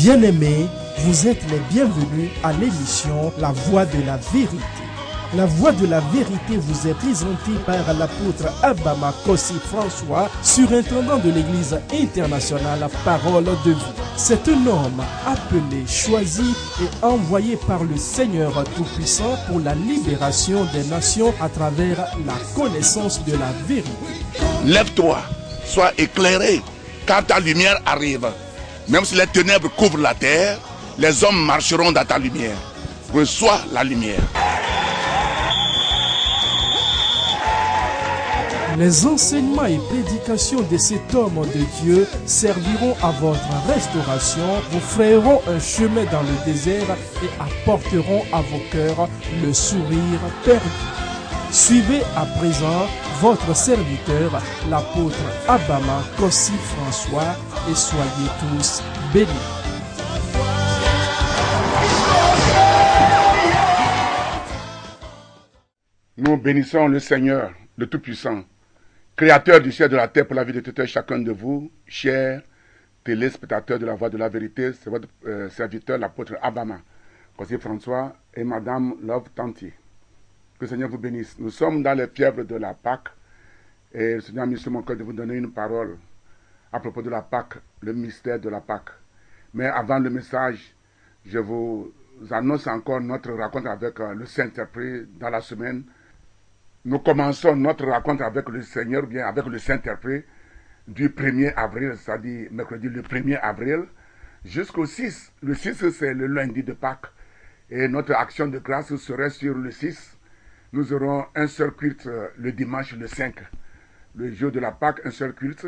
Bien-aimés, vous êtes les bienvenus à l'émission La Voix de la Vérité. La Voix de la Vérité vous est présentée par l'apôtre Abama Kossi François, surintendant de l'Église internationale Parole de Vie. C'est un homme appelé, choisi et envoyé par le Seigneur Tout-Puissant pour la libération des nations à travers la connaissance de la vérité. Lève-toi, sois éclairé, car ta lumière arrive. Même si les ténèbres couvrent la terre, les hommes marcheront dans ta lumière. Reçois la lumière. Les enseignements et prédications de cet homme de Dieu serviront à votre restauration, vous frayeront un chemin dans le désert et apporteront à vos cœurs le sourire perdu. Suivez à présent votre serviteur, l'apôtre Abama Kossi François, et soyez tous bénis. Nous bénissons le Seigneur, le Tout-Puissant, Créateur du ciel et de la terre, pour la vie de tout un chacun de vous, chers téléspectateurs de la Voix de la Vérité. C'est votre serviteur, l'apôtre Abama Kossi François et Madame Love Tanti. Que le Seigneur vous bénisse. Nous sommes dans les fièvres de la Pâque et le Seigneur a mis sur mon cœur de vous donner une parole à propos de la Pâque, le mystère de la Pâque. Mais avant le message, je vous annonce encore notre rencontre avec le Saint-Esprit dans la semaine. Nous commençons notre rencontre avec le Seigneur, ou bien avec le Saint-Esprit, du 1er avril, c'est-à-dire mercredi le 1er avril, jusqu'au 6. Le 6, c'est le lundi de Pâques. Et notre action de grâce serait sur le 6. Nous aurons un seul culte le dimanche le 5, le jour de la Pâque, un seul culte.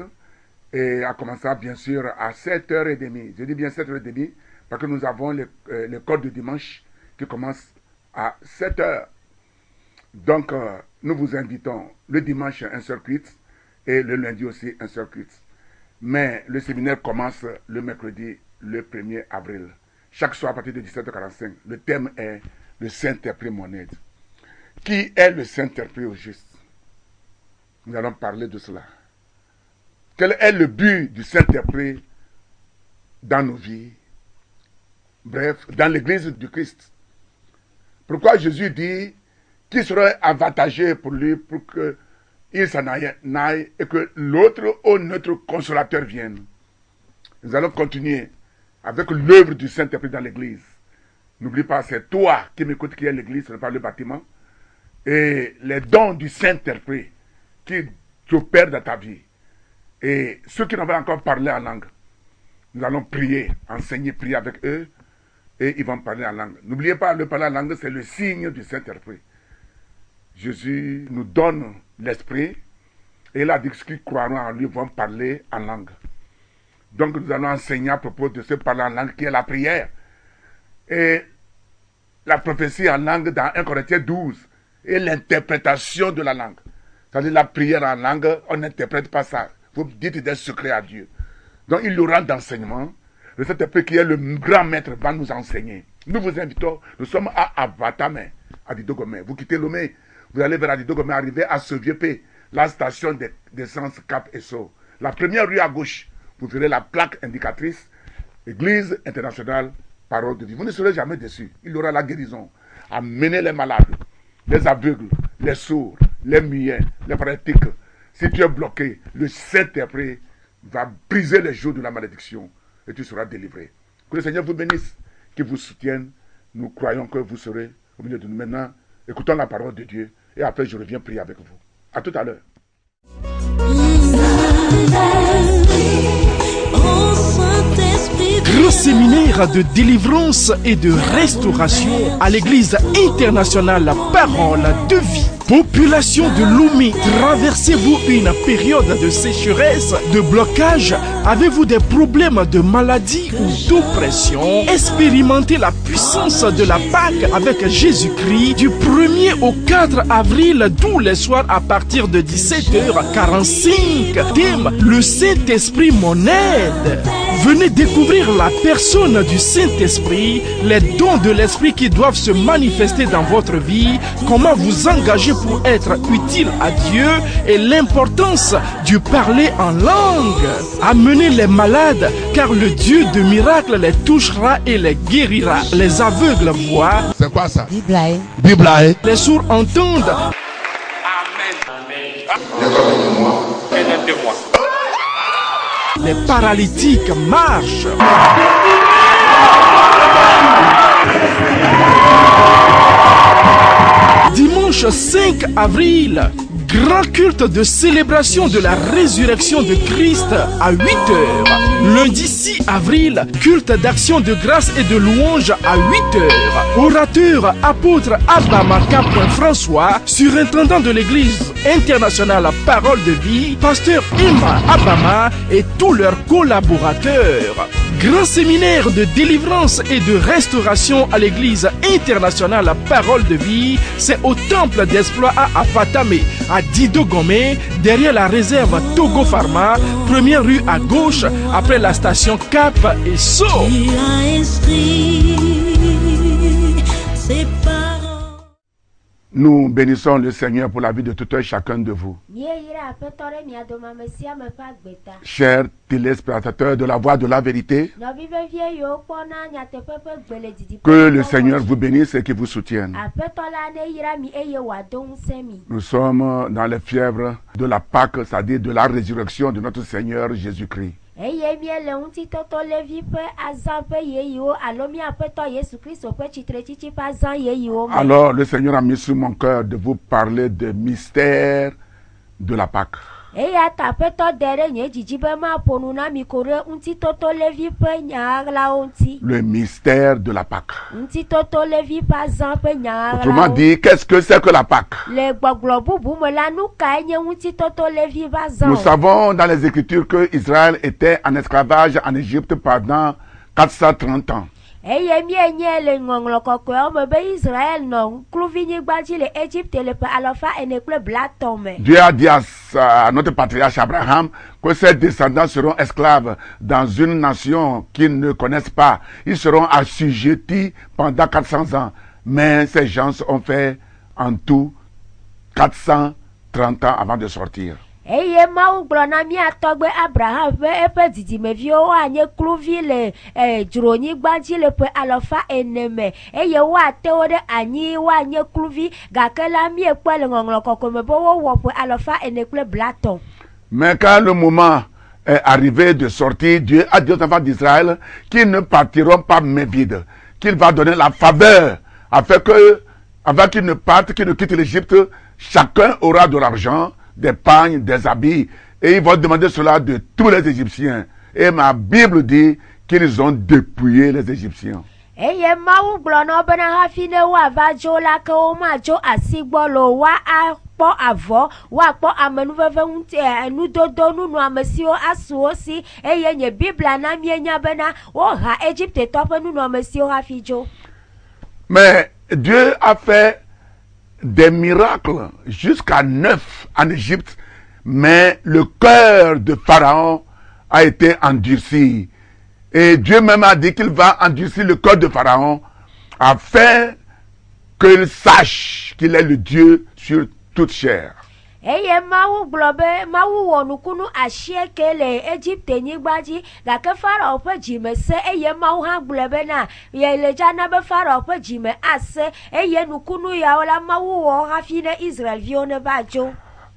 Et à commencer bien sûr à 7h30. Je dis bien 7h30 parce que nous avons le code du dimanche qui commence à 7h. Donc, nous vous invitons le dimanche un seul culte et le lundi aussi un seul culte. Mais le séminaire commence le mercredi le 1er avril. Chaque soir à partir de 17h45. Le thème est le Saint-Esprit mon aide. Qui est le Saint-Esprit au juste? Nous allons parler de cela. Quel est le but du Saint-Esprit dans nos vies? Bref, dans l'Église du Christ. Pourquoi Jésus dit qu'il serait avantageux pour lui pour qu'il s'en aille et que l'autre ou notre consolateur vienne? Nous allons continuer avec l'œuvre du Saint-Esprit dans l'Église. N'oublie pas, c'est toi qui m'écoutes qui est l'Église, ce n'est pas le bâtiment. Et les dons du Saint-Esprit qui opèrent dans ta vie. Et ceux qui n'ont pas encore parlé en langue, nous allons prier, enseigner, prier avec eux, et ils vont parler en langue. N'oubliez pas, le parler en langue, c'est le signe du Saint-Esprit. Jésus nous donne l'Esprit, et il a dit que ceux qui croiront en lui vont parler en langue. Donc nous allons enseigner à propos de ce parler en langue qui est la prière. Et la prophétie en langue dans 1 Corinthiens 12, et l'interprétation de la langue. C'est-à-dire la prière en langue, on n'interprète pas ça. Vous dites des secrets à Dieu. Donc il y aura d'enseignement. Le Saint-Esprit qui est le grand maître va nous enseigner. Nous vous invitons, nous sommes à Avatame, à Didogomé. Vous quittez Lomé, vous allez vers Didogomé, arriver à Seviepé, la station d'essence Cap Esso. La première rue à gauche, vous verrez la plaque indicatrice, Église internationale, Parole de Vie. Vous ne serez jamais déçus. Il y aura la guérison. Amenez les malades, les aveugles, les sourds, les muets, les paralytiques. Si tu es bloqué, le Saint-Esprit va briser les jours de la malédiction et tu seras délivré. Que le Seigneur vous bénisse, qu'il vous soutienne. Nous croyons que vous serez au milieu de nous. Maintenant, écoutons la parole de Dieu et après je reviens prier avec vous. À tout à l'heure. Grand séminaire de délivrance et de restauration à l'Église internationale Parole de Vie. Population de Lomé, traversez-vous une période de sécheresse, de blocage? Avez-vous des problèmes de maladie ou d'oppression? Expérimentez la puissance de la Pâque avec Jésus-Christ du 1er au 4 avril, tous les soirs à partir de 17h45. Thème, le Saint-Esprit mon aide. Venez découvrir la personne du Saint-Esprit, les dons de l'Esprit qui doivent se manifester dans votre vie, comment vous engager pour être utile à Dieu et l'importance du parler en langue. Amenez les malades, car le Dieu de miracles les touchera et les guérira. Les aveugles voient. C'est quoi ça? Bible. Les sourds entendent. Les paralytiques marchent. Dimanche 5 avril, grand culte de célébration de la résurrection de Christ à 8h. Lundi 6 avril, culte d'action de grâce et de louange à 8h. Orateur apôtre Abba Maka François, surintendant de l'église internationale Parole de Vie, pasteur Emma Abama et tous leurs collaborateurs. Grand séminaire de délivrance et de restauration à l'église internationale Parole de Vie, c'est au temple d'Exploit à Afatame, à Dido Gomé, derrière la réserve Togo Pharma, première rue à gauche, après la station Cap et So. Nous bénissons le Seigneur pour la vie de tout un chacun de vous. Chers téléspectateurs de la Voix de la Vérité, que le Seigneur vous bénisse et qu'il vous soutienne. Nous sommes dans les fièvres de la Pâque, c'est-à-dire de la résurrection de notre Seigneur Jésus-Christ. Alors le Seigneur a mis sur mon cœur de vous parler des mystères de la Pâque. Le mystère de la Pâque. Autrement dit, qu'est-ce que c'est que la Pâque? Nous savons dans les Écritures que Israël était en esclavage en Égypte pendant 430 ans. Dieu a dit à notre patriarche Abraham que ses descendants seront esclaves dans une nation qu'ils ne connaissent pas. Ils seront assujettis pendant 400 ans. Mais ces gens ont fait en tout 430 ans avant de sortir. Mais quand le moment est arrivé de sortir, Dieu a dit aux enfants d'Israël qu'ils ne partiront pas main vide, qu'il va donner la faveur afin que, avant qu'ils ne partent, qu'ils ne quittent l'Égypte, chacun aura de l'argent, des pagnes, des habits, et ils vont demander cela de tous les Égyptiens. Et ma Bible dit qu'ils ont dépouillé les Égyptiens. Mais Dieu a fait des miracles jusqu'à 9 en Égypte, mais le cœur de Pharaon a été endurci. Et Dieu même a dit qu'il va endurcir le cœur de Pharaon afin qu'il sache qu'il est le Dieu sur toute chair.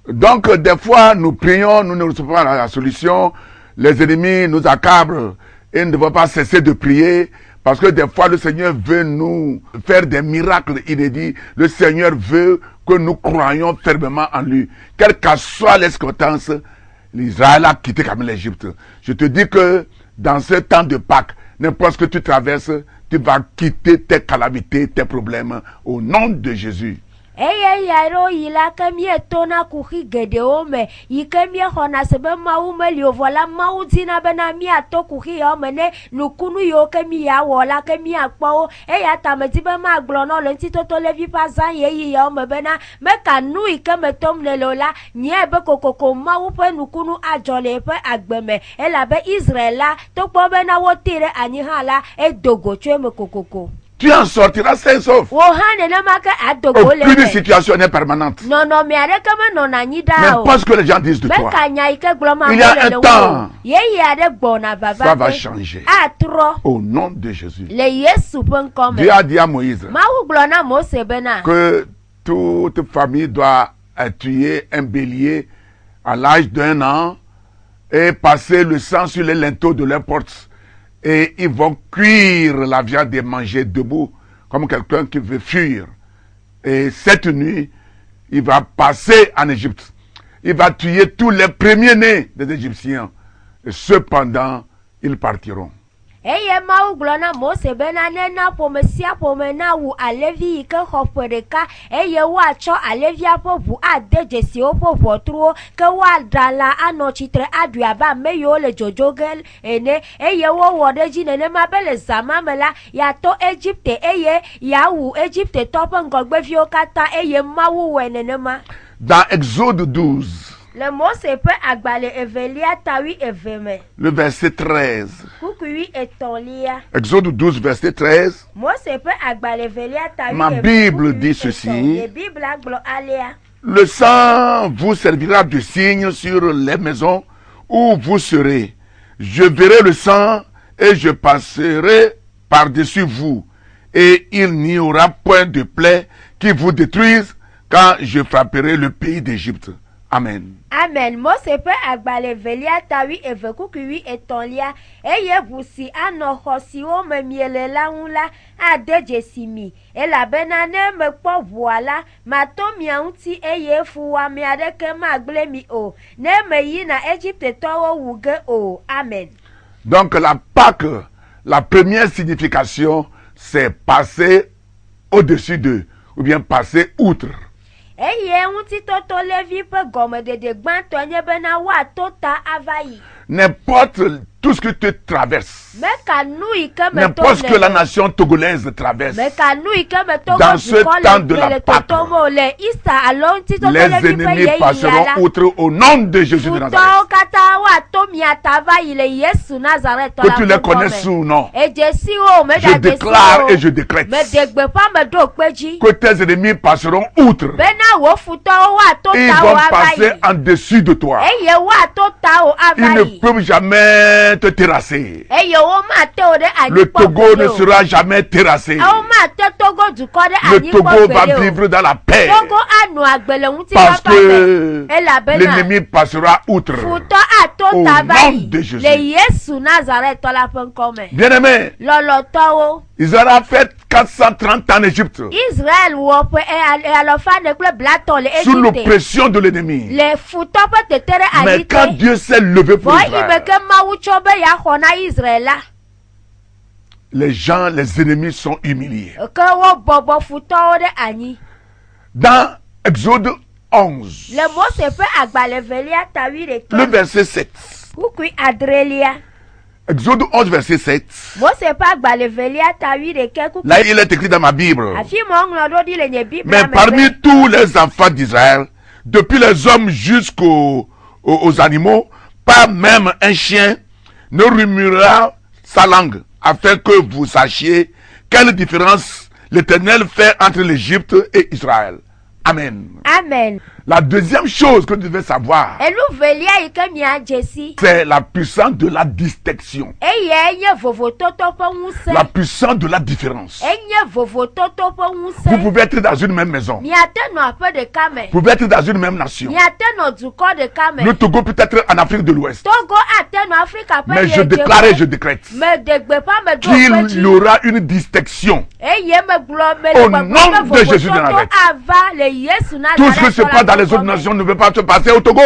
Donc des fois nous prions, nous ne recevons pas la solution, les ennemis nous accablent et nous ne devons pas cesser de prier. Parce que des fois, le Seigneur veut nous faire des miracles inédits. Le Seigneur veut que nous croyions fermement en lui. Quelle que soit les circonstances, l'Israël a quitté quand même l'Égypte. Je te dis que dans ce temps de Pâques, n'importe ce que tu traverses, tu vas quitter tes calamités, tes problèmes au nom de Jésus. eye yaro yila kemie tona kuhi gedewo me yikemie hona sebe mawu meli ovola mawu dina bena mi ato kuhi yo mene nukunu yo kemi ya wola kemi akpo eya tamedi be ma glo no le ntito levi pazan ye yo me bena me kanu ikeme tom lelola nye be kokoko mawu pe nukunu ajole pe agbeme ela be Israela to gbo bena wo tire anyi hala edogo tue me kokoko. Tu en sortiras sain et sauf. Aucune situation n'est permanente. Non, mais parce que les gens disent de toi, il y a un temps, ça va changer. Au nom de Jésus. Dieu a dit à Moïse que toute famille doit tuer un bélier à l'âge d'1 an et passer le sang sur les linteaux de leurs portes. Et ils vont cuire la viande et manger debout, comme quelqu'un qui veut fuir. Et cette nuit, il va passer en Égypte. Il va tuer tous les premiers-nés des Égyptiens. Et cependant, ils partiront. Eye mawu glona Mose bena nena pomesia pomena wu alevi ike hopedeka eye wa cho alevi apo bu ade jesi opo votruo ke wa dala anochitre aduaba meyo le jojogel ene eye wo wode ji nene mabele zamamela ya to Egypte eye ya wu Egypte topo ngogbe fiokata eye mawu wenenema. Dans Exode 12, le mot se peut agbale evelia tawi eveme. Le verset 13. Kukui etonlia. Exode 12, verset 13. Mot se peut agbale evelia tawi. Ma Bible dit ceci. Le sang vous servira de signe sur les maisons où vous serez. Je verrai le sang et je passerai par-dessus vous. Et il n'y aura point de plaie qui vous détruise quand je frapperai le pays d'Égypte. Amen. Amen. Mose pe agbale velia tawi evekukui etonlia eye busi anohosi o memiele la unla adeje simi e la benane me po voila matomi anti eye fuwa mi adeke magle mi o ne me yina Egypte towo wuge o. Amen. Donc la Pâque, la première signification, c'est passer au-dessus d'eux ou bien passer outre. N'importe tout ce que tu traverses, n'importe que la nation togolaise traverse, dans ce temps de la Pâque, les ennemis passeront outre au nom de Jésus de Nazareth. Que tu les connaisses ou non, je déclare et je décrète que tes ennemis passeront outre. Ils vont passer en dessus de toi. Ils ne peuvent jamais te terrasser. Le Togo ne sera jamais terrassé. Le Togo va vivre dans la paix parce que l'ennemi passera outre au nom de Jésus. Bien-aimé, Israël a fait 430 ans en Égypte sous l'oppression de l'ennemi. Mais quand Dieu s'est levé pour Israël, les gens, les ennemis sont humiliés. Dans Exode 11, le verset 7. Exode 11, verset 7. Là, il est écrit dans ma Bible. Mais parmi tous les enfants d'Israël, depuis les hommes jusqu'aux animaux, pas même un chien ne remuera sa langue, afin que vous sachiez quelle différence l'Éternel fait entre l'Égypte et Israël. Amen. Amen. La deuxième chose que tu devais savoir, c'est la puissance de la distinction. La puissance de la différence. Vous pouvez être dans une même maison. Vous pouvez être dans une même nation. Le Togo peut être en Afrique de l'Ouest. Mais je déclare et je décrète qu'il y aura une distinction au nom de Jésus de Nazareth. Tout ce qui se passe dans les autres nations ne veulent pas se passer au Togo.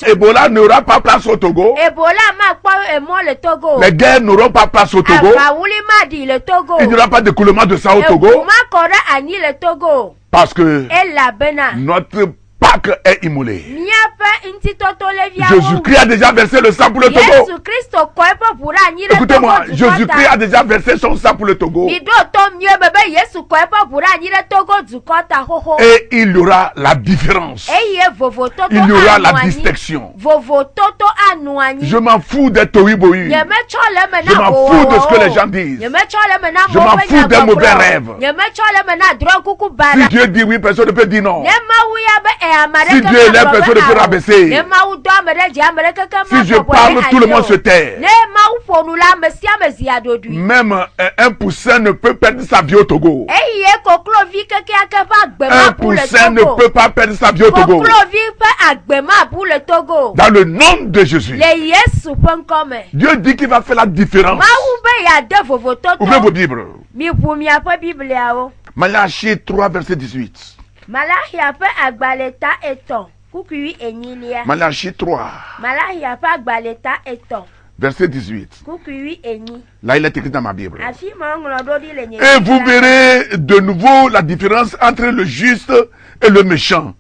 Ebola n'aura pas place au Togo. Les guerres n'auront pas place au Togo. Il n'y aura pas d'écoulement de sang au Togo. Parce que notre Pâques est immolé. Jésus-Christ a déjà versé le sang pour le Togo. Écoutez-moi, Jésus-Christ a déjà versé son sang pour le Togo. Et il y aura la différence. Il y aura la distinction. Je m'en fous des tohu-bohu. Je m'en fous de ce que les gens disent. Je m'en fous des mauvais rêves. Si Dieu dit oui, personne ne peut dire non. Si Dieu élève, personne ne peut rabaisser. Si je parle, tout le monde se tait. Même un poussin ne peut perdre sa vie au Togo. Un poussin ne peut pas perdre sa vie au Togo. Dans le nom de Jésus. Dieu dit qu'il va faire la différence. Ouvrez vos Bibles. Malachie 3, verset 18. Malachie 3. Verset 18. Là, il est écrit dans ma Bible. Et vous verrez de nouveau la différence entre le juste et le méchant,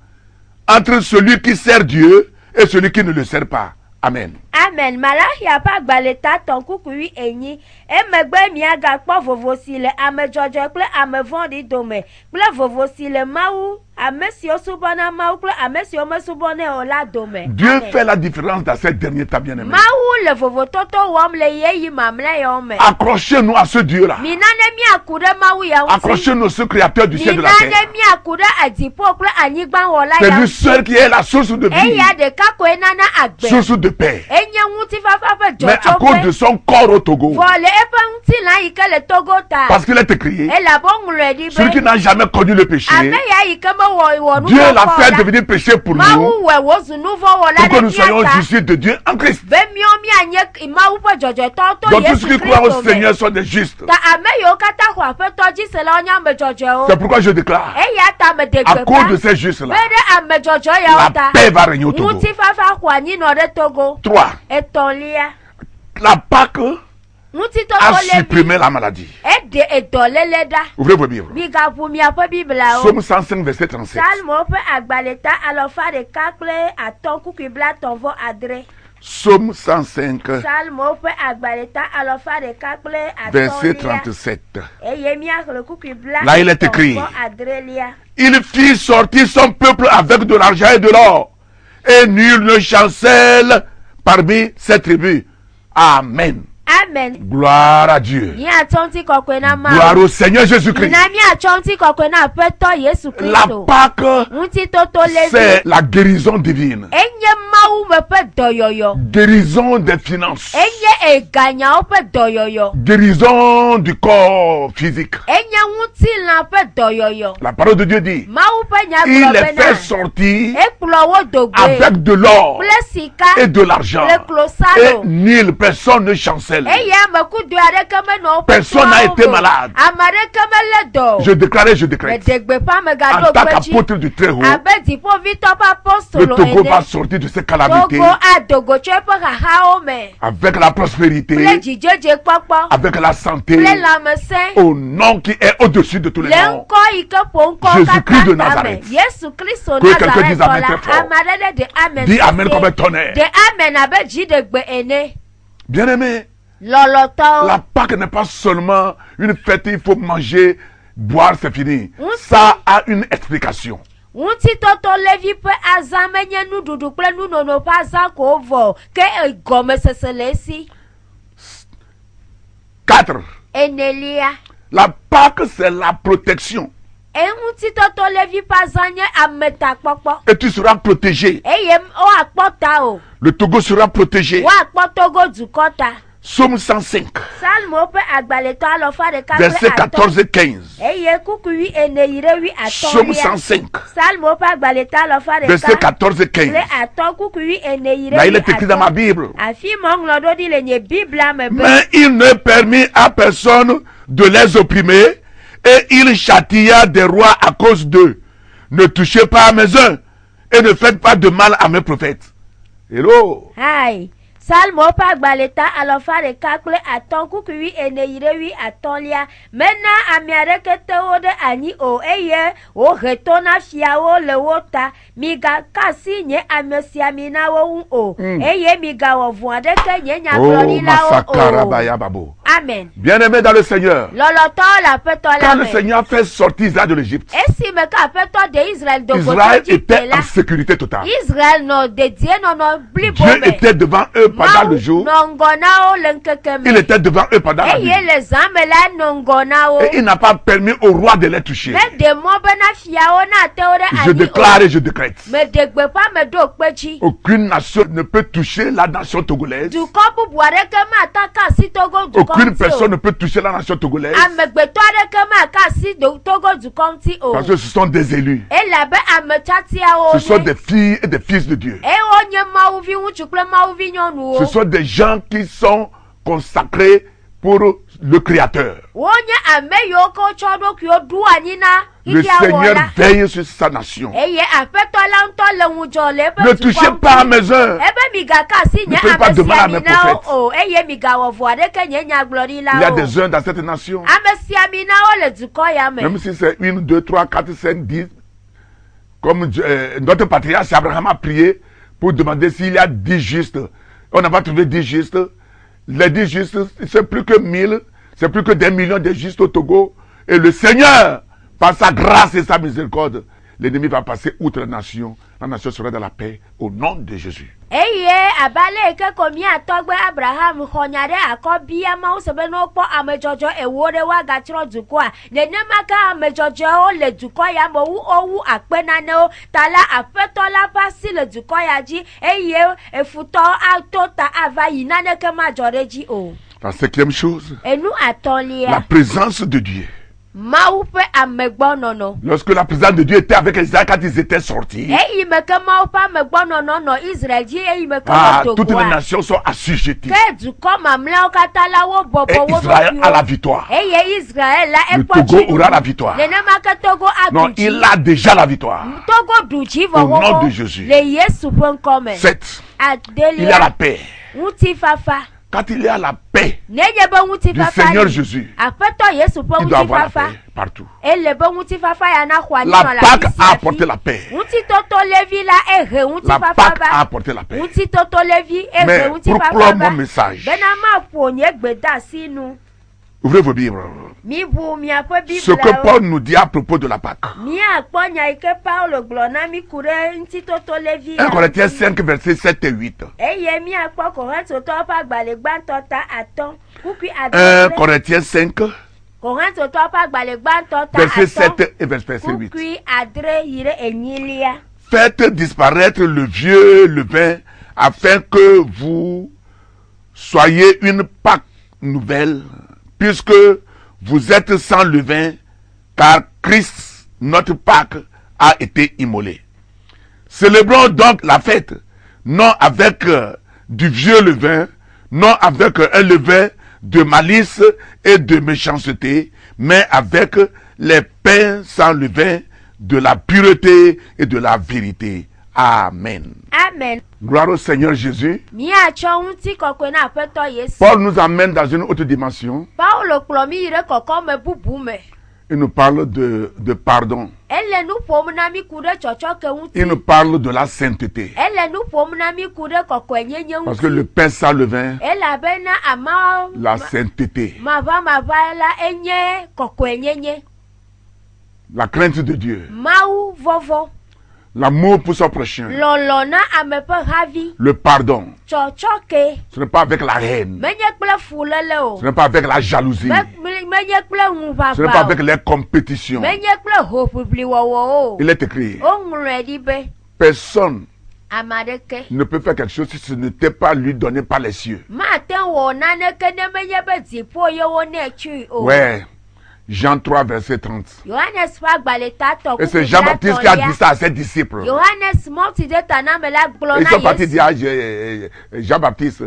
entre celui qui sert Dieu et celui qui ne le sert pas. Amen. Amen. Malachia pa gbaleta ton kukui enyi. Emegbe miaga kpo vovosi le ame jojo kple ame vondi dome. Kple vovosi le mawu ame si osubona mawu kple ame si omesubone ola dome. Dieu fait la différence dans ces derniers temps bien-aimés. Mawu le vovototo wom le yeyi mamle yome. Accrochez-nous à ce Dieu là. Minane mi akude mawu ya uti. Accrochez-nous à ce créateur du ciel et de la terre. Minane mi akude adipo kple anyigban wola ya. C'est lui seul qui est la source de vie. Eya de kako enana agbe. Source de paix. Mais à cause de son corps au Togo. Parce qu'il est écrit, celui qui n'a jamais connu le péché, Dieu l'a fait devenir péché pour nous, pour que nous soyons justes de Dieu en Christ. Donc tous ceux qui croient au Seigneur sont des justes. C'est pourquoi je déclare, à cause de ces justes-là, la paix va régner au Togo. 3. La Pâque a supprimé la maladie. Ouvrez vos Bibles. Psaume 105, verset 37. Psaume 105, verset 37. Là, il est écrit, il fit sortir son peuple avec de l'argent et de l'or, et nul ne chancelle parmi ses tribus. Amen. Amen. Gloire à Dieu. Gloire au Seigneur Jésus-Christ. La Pâque, c'est la guérison divine. Guérison des finances. Guérison du corps physique. La parole de Dieu dit, il les fait sortir avec de l'or et de l'argent. Et nulle personne ne chancelle. Personne n'a été malade. Je déclare, je décrète. En tant qu'apôtre du Très-Haut, le Togo va sortir de ses calamités avec la prospérité, avec la santé, au nom qui est au-dessus de tous les noms. Jésus-Christ de Nazareth. Que quelqu'un dise Amen très fort. Dis Amen comme un tonnerre. Bien-aimé, la Pâque n'est pas seulement une fête, il faut manger, boire, c'est fini. Ça a une explication. 4. La Pâque, c'est la protection. Et tu seras protégé. Le Togo sera protégé. Psaume 105, verset 14 et 15. Psaume 105, verset 14 et 15. Là, il est écrit dans ma Bible. Mais il ne permit à personne de les opprimer, et il châtia des rois à cause d'eux. Ne touchez pas à mes œufs et ne faites pas de mal à mes prophètes. Hello. Hai. Salmo pa gbaleta alofa de kakle aton kukui eneirewi atolia. Mena amiareke teo de ani o eye o retona fiao le wota. Miga kasi nye amesiamina wo o. Eye miga wo vuande ke nye nya glori la o. Amen. Bien-aimé dans le Seigneur. Loloto la peto la. Quand le Seigneur fait sortir Israël de l'Égypte, Israël était en sécurité totale. Israël no de Dieu no bli Dieu était devant eux pendant le jour. Il était devant eux pendant la nuit. Et il n'a pas permis au roi de les toucher. Je déclare et je décrète. Aucune nation ne peut toucher la nation togolaise. Aucune personne ne peut toucher la nation togolaise. Parce que ce sont des élus. Ce sont des filles et des fils de Dieu. Ce sont des gens qui sont consacrés pour le Créateur. Le Seigneur veille sur sa nation. Ne touchez pas à mes œuvres. Ne faites pas de mal à mes prophètes. Il y a des œuvres dans cette nation. Même si c'est 1, 2, 3, 4, 5, 10. Comme notre patriarche Abraham a prié pour demander s'il y a 10 justes. On n'a pas trouvé 10 justes. Les 10 justes, c'est plus que 1000. C'est plus que des millions de justes au Togo. Et le Seigneur, par sa grâce et sa miséricorde, l'ennemi va passer outre la nation. La nation sera dans la paix au nom de Jésus. Abale ke komi atogbe Abraham khonyare akobia ma usebe no po amejojo ewore wa gachiro duko a nenema ka amejojo o le duko ya mo owu apenane o tala afetola pasi le duko ya ji efuto atota avayi nane ke majoreji o. La cinquième chose, la présence de Dieu. Lorsque la présence de Dieu était avec Israël quand ils étaient sortis, toutes les nations sont assujetties. Et Israël a la victoire. Le Togo aura la victoire. Non, il a déjà la victoire. Au nom de Jésus. 7. Il y a la paix. Quand il y a la paix du Seigneur Jésus, il doit avoir la paix partout. La Pâque a apporté la paix. La Pâque a apporté la paix. Mais proclame mon message. Ouvrez vos Bibles. Ce que Paul nous dit à propos de la Pâque. 1 Corinthiens 5, versets 7 et 8. 1 Corinthiens 5, verset 7 et verset 8. Faites disparaître le vieux levain afin que vous soyez une Pâque nouvelle, puisque vous êtes sans levain, car Christ, notre Pâque, a été immolé. Célébrons donc la fête, non avec du vieux levain, non avec un levain de malice et de méchanceté, mais avec les pains sans levain de la pureté et de la vérité. Amen. Amen. Gloire au Seigneur Jésus. Paul nous amène dans une autre dimension. Il nous parle de pardon. Il nous parle de la sainteté. Parce que le pain sans levain, la sainteté, la crainte de Dieu, l'amour pour son prochain, le pardon. Ce n'est pas avec la haine. Ce n'est pas avec la jalousie. Ce n'est pas avec les compétitions. Il est écrit, personne ne peut faire quelque chose si ce n'était pas lui donné par les cieux. Ouais. Jean 3, verset 30. Et c'est Jean-Baptiste qui a dit ça à ses disciples. Ils sont partis dire à Jean-Baptiste,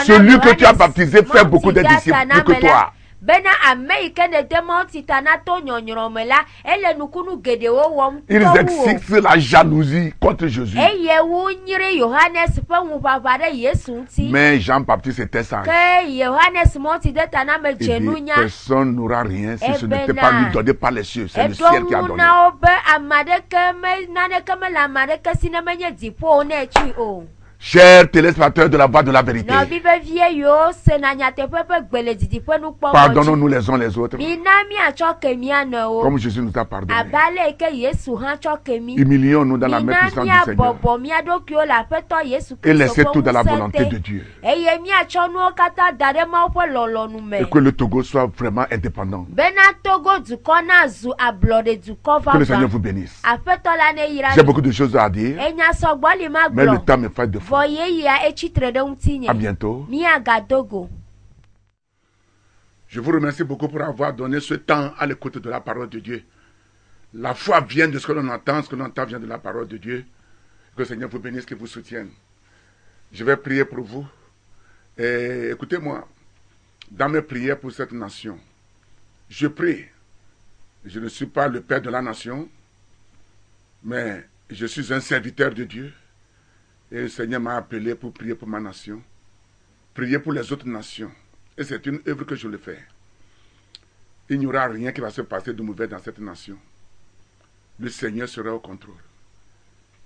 celui que tu as baptisé fait beaucoup de disciples plus que toi. bena Amerique ne demonti tanato nyonyrome la ele nukunu gede wo wom Ils exercent la jalousie contre Jésus. eye wu nyire Yohannes pe wu babare Yesu nti Mais Jean-Baptiste était sage. ke Yohannes monti de taname Il jenu dit, nya personne n'aura rien si ce n'était Ebena. pas lui donné par les cieux. C'est le ciel qui a donné. na obe amade ke me nane ke me la amade ke sinemenye dipo ne chi o Chers téléspectateurs de la voix de la vérité, no bibe vie yo se na nyate pepe gbele didi pe nu po pardonnons-nous les uns les autres, minami achoke mi ana o comme Jésus nous a pardonné. abale ke Yesu han choke mi Humilions-nous dans la main puissante minami du Seigneur abobo mi adokio la peto Yesu et laissez Kristo tout dans la volonté de Dieu. eye mi achonu kata dare ma opo lolonu me Et que le Togo soit vraiment indépendant. bena togo du kona zu ablode du Que kova le Seigneur vous bénisse. afeto la ne yira J'ai beaucoup de choses à dire, enya sogboli ma mais le glo temps me fait de fou. voye ya echitre de untinye À bientôt. mi agadogo. Je vous remercie beaucoup pour avoir donné ce temps à l'écoute de la parole de Dieu. La foi vient de ce que l'on entend, ce que l'on entend vient de la parole de Dieu. Que le Seigneur vous bénisse, qu'il vous soutienne. Je vais prier pour vous. Et écoutez-moi, dans mes prières pour cette nation, je prie. Je ne suis pas le père de la nation, mais je suis un serviteur de Dieu. Et le Seigneur m'a appelé pour prier pour ma nation, prier pour les autres nations. Et c'est une œuvre que je le fais. Il n'y aura rien qui va se passer de mauvais dans cette nation. Le Seigneur sera au contrôle.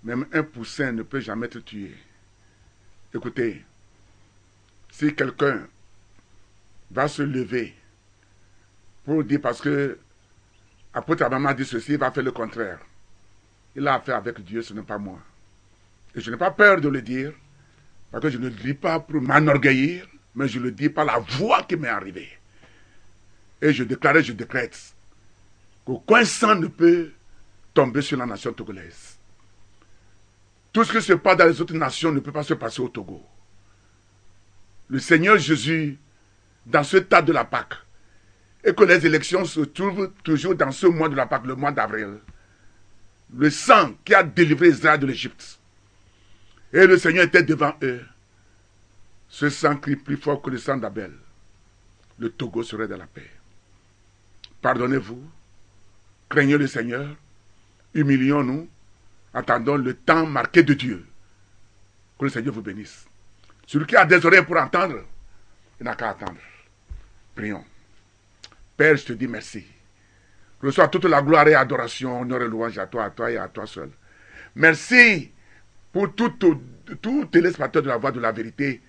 Même un poussin ne peut jamais te tuer. Écoutez, si quelqu'un va se lever pour dire parce que apôtre Abraham a dit ceci, il va faire le contraire. Il a affaire avec Dieu, ce n'est pas moi. Et je n'ai pas peur de le dire, parce que je ne le dis pas pour m'enorgueillir, mais je le dis par la voix qui m'est arrivée. Et je déclare, je décrète qu'aucun sang ne peut tomber sur la nation togolaise. Tout ce qui se passe dans les autres nations ne peut pas se passer au Togo. Le Seigneur Jésus, dans ce tas de la Pâque, et que les élections se trouvent toujours dans ce mois de la Pâque, le mois d'avril, le sang qui a délivré Israël de l'Égypte, et le Seigneur était devant eux. Ce sang crie plus fort que le sang d'Abel. Le Togo serait dans la paix. Pardonnez-vous, craignez le Seigneur, humilions-nous, attendons le temps marqué de Dieu. Que le Seigneur vous bénisse. Celui qui a des oreilles pour entendre, il n'a qu'à attendre. Prions. Père, je te dis merci. Reçois toute la gloire et adoration, honneur et louange à toi et à toi seul. Merci pour tout téléspectateur de la voix de la vérité.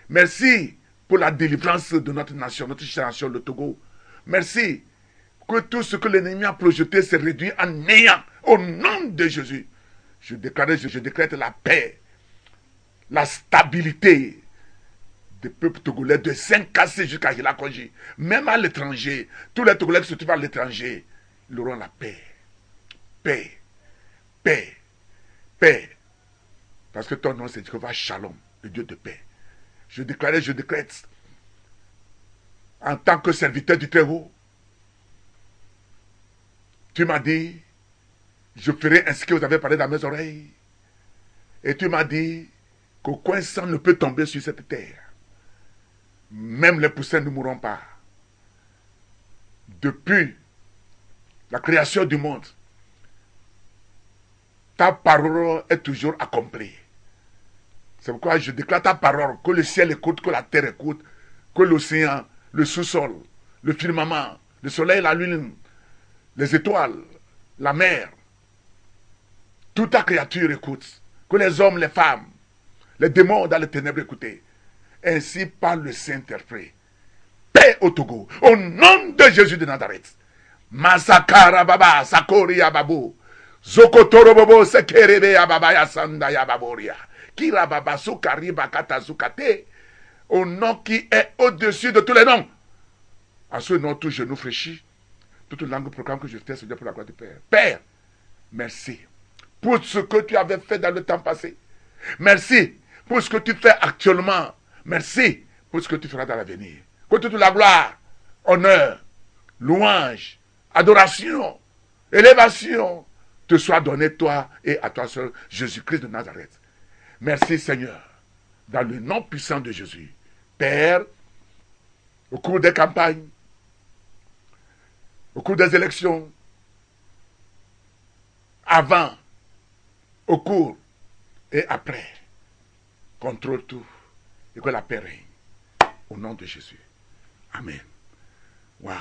Merci pour la délivrance de notre nation, notre nation, le Togo. Merci que tout ce que l'ennemi a projeté s'est réduit en néant. Au nom de Jésus, je décrète la paix, la stabilité des peuples togolais de Saint-Cassé jusqu'à Hilakonji. Même à l'étranger, tous les Togolais qui se trouvent à l'étranger, ils auront la paix. Paix, paix, paix. Parce que ton nom c'est Jéhovah Shalom, le Dieu de paix. Je déclare, je décrète, en tant que serviteur du Très-Haut, tu m'as dit, je ferai ainsi que vous avez parlé dans mes oreilles. Et tu m'as dit qu'aucun sang ne peut tomber sur cette terre. Même les poussins ne mourront pas. Depuis la création du monde, ta parole est toujours accomplie. C'est pourquoi je déclare ta parole, que le ciel écoute, que la terre écoute, que l'océan, le sous-sol, le firmament, le soleil, la lune, les étoiles, la mer, toute ta créature écoute, que les hommes, les femmes, les démons dans les ténèbres écoutent. Ainsi parle le Saint-Esprit. Paix au Togo, au nom de Jésus de Nazareth. Masakara baba, sakori ababo, zokotoro bobo, sekerebe ababa yasanda yababoria. Kira baba sukari bakata sukate, au nom qui est au-dessus de tous les noms. À ce nom, tout genou fléchit, toute langue proclame que je t'ai Seigneur pour la gloire du Père. Père, merci pour ce que tu avais fait dans le temps passé. Merci pour ce que tu fais actuellement. Merci pour ce que tu feras dans l'avenir. Que toute la gloire, honneur, louange, adoration, élévation te soit donnée toi et à toi seul, Jésus-Christ de Nazareth. Merci Seigneur, dans le nom puissant de Jésus. Père, au cours des campagnes, au cours des élections, avant, au cours et après. Contrôle tout et que la paix règne. Au nom de Jésus. Amen. Waouh.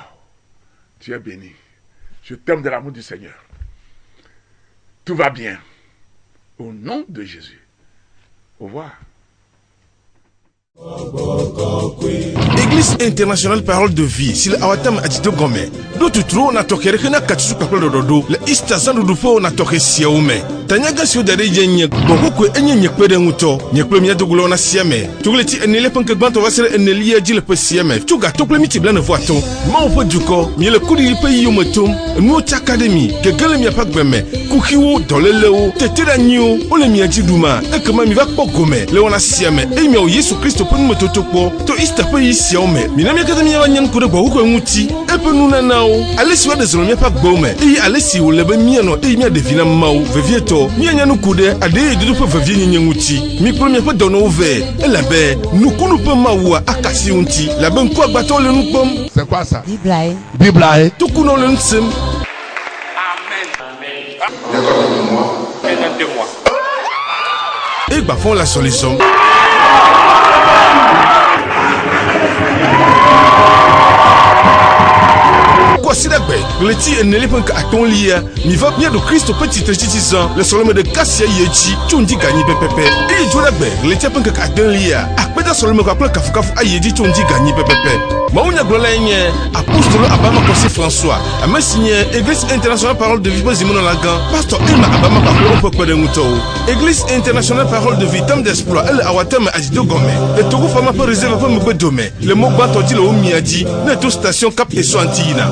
Tu es béni. Je t'aime de l'amour du Seigneur. Tout va bien. Au nom de Jésus. Au revoir. Église internationale parole de vie sila awatam ajido gome do tutro na tokere kana katsu kapelo dodo le ista zandu dufo na toke siaume tanyaga sio dare yenye boko enye nyekpede nguto nyekpele mi adogulo na siame tugleti enele panke gbanto wasere eneli ajile pe siame tuga tople mi tibla ne voato ma opo duko mi le kudi pe yometum no academy gegele mi apagbeme kukiwo dolelewo tetera nyu ole mi ajiduma ekema mi va pogome le wana siame e mi o Yesu Kristo pon mototokpo to ista pe siaume mi na mi akademi ya nyan kude gbo ko nguti epe nuna nao alesi wa de zolo mi apagbome e alesi wo lebe mi no e mi adevina mawo vevieto mi anya no kude ade dudu pe vevie nyen nguti mi pro mi pe dono ove elabe nukunu pe mawo akasi unti labe nko agbato le nupom. C'est quoi ça? Bible to kuno le nsem. Et bah font la solution. Considérez, le tir ne l'est pas qu'à ton lia, ni va bien de Christ au petit trétissant, le solome de Cassia Yechi, Tundi Gagni Pepe, et Jonabe, le tir pas qu'à ton lia, à péda solome qu'après Kafukaf Ayedi Tundi Gagni Pepe. Maounia Glolagne, apostole Abama Kossi François, a me signé Église internationale parole de vie Zimon Lagan, pasteur Emma Abama Kaplo Pokwe de Mouto, Église internationale parole de vie, Tam d'Exploit, elle a Watem Ajido Gome, le Togo Fama peut réserver pour me dommer, le mot Bato dit le Omiadi, notre station Cap et Soantina.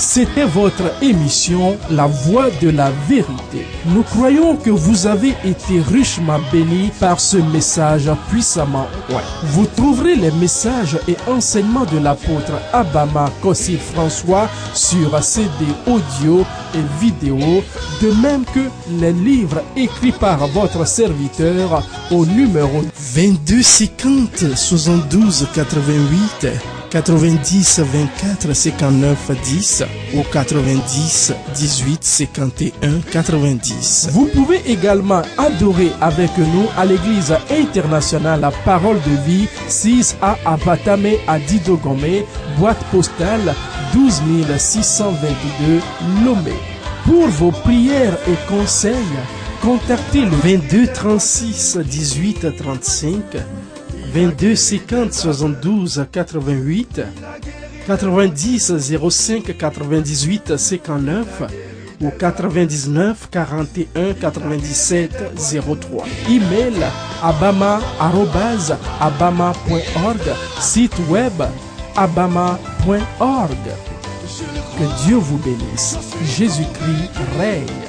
C'était votre émission La Voix de la Vérité. Nous croyons que vous avez été richement bénis par ce message puissamment oint. Vous trouverez les messages et enseignements de l'apôtre Abama Kossi François sur CD audio et vidéo, de même que les livres écrits par votre serviteur au numéro 22 50 72 88 90 24 59 10 ou 90 18 51 90. Vous pouvez également adorer avec nous à l'église internationale Parole de Vie 6A à Batame à Didogome, boîte postale 12 622 Lomé. Pour vos prières et conseils, contactez le 22 36 18 35 22 50 72 88 90 05 98 59 ou 99 41 97 03. Email abama@abama.org, site web abama.org. Que Dieu vous bénisse. Jésus-Christ règne.